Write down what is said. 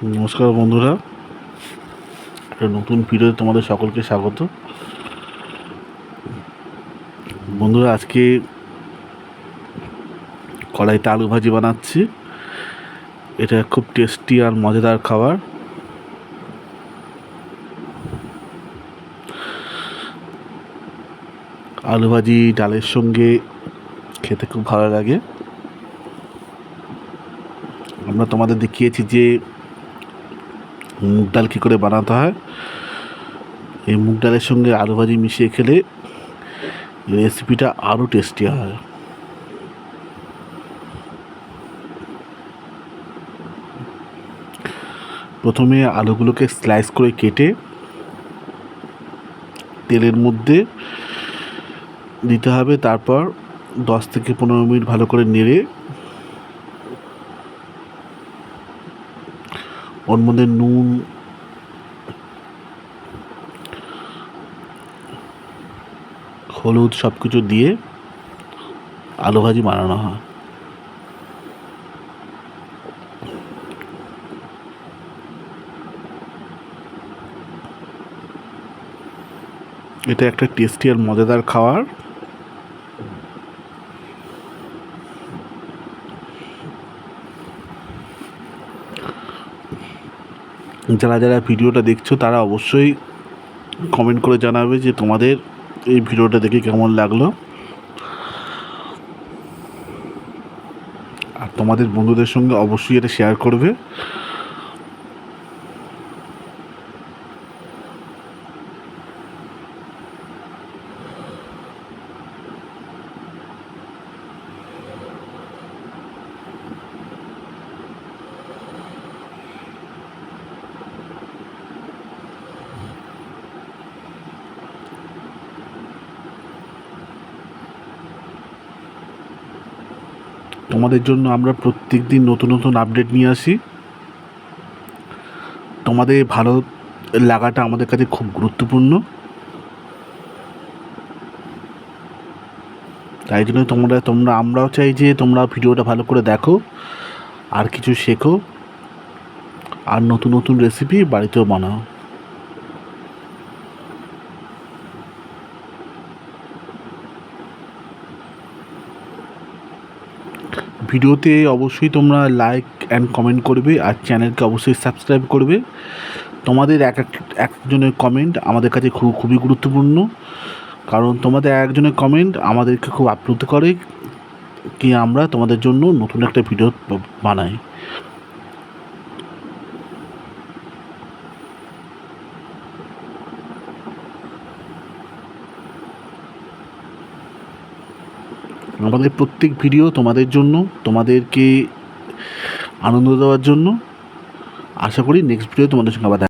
নমস্কার বন্ধুরা, একটা নতুন ভিডিওতে তোমাদের সকলকে স্বাগত। বন্ধুরা, আজকে কড়াইতে আলু ভাজি বানাচ্ছি। এটা খুব টেস্টি আর মজাদার খাবার। আলু ভাজি ডালের সঙ্গে খেতে খুব ভালো লাগে। আমরা তোমাদের দেখিয়েছি যে মুগ ডাল কী করে বানাতে হয়। এই মুগ ডালের সঙ্গে আলু ভাজি মিশিয়ে খেলে রেসিপিটা আরও টেস্টি হয়। প্রথমে আলুগুলোকে স্লাইস করে কেটে তেলের মধ্যে দিতে হবে। তারপর 10 থেকে 15 মিনিট ভালো করে নেড়ে ওর মধ্যে নুন, হলুদ সব কিছু দিয়ে আলু ভাজি বানানো হয়। এটা একটা টেস্টি আর মজাদার খাবার। যারা যারা ভিডিওটা দেখছো তারা অবশ্যই কমেন্ট করে জানাবে যে তোমাদের এই ভিডিওটা দেখে কেমন লাগলো, আর তোমাদের বন্ধুদের সঙ্গে অবশ্যই এটা শেয়ার করবে। তোমাদের জন্য আমরা প্রত্যেক দিন নতুন নতুন আপডেট নিয়ে আসি। তোমাদের ভালো লাগাটা আমাদের কাছে খুব গুরুত্বপূর্ণ। তাই জন্য আমরাও চাই যে তোমরা ভিডিওটা ভালো করে দেখো, আর কিছু শেখো, আর নতুন নতুন রেসিপি বাড়িতেও বানাও। ভিডিওতে অবশ্যই তোমরা লাইক অ্যান্ড কমেন্ট করবে, আর চ্যানেলকে অবশ্যই সাবস্ক্রাইব করবে। তোমাদের একজনের কমেন্ট আমাদের কাছে খুবই গুরুত্বপূর্ণ, কারণ তোমাদের একজনের কমেন্ট আমাদেরকে খুব আপ্লুত করে কি আমরা তোমাদের জন্য নতুন একটা ভিডিও বানাই। আমাদের প্রত্যেক ভিডিও তোমাদের জন্য, তোমাদেরকে আনন্দ দেওয়ার জন্য। আশা করি নেক্সট ভিডিও তোমাদের সঙ্গে আবার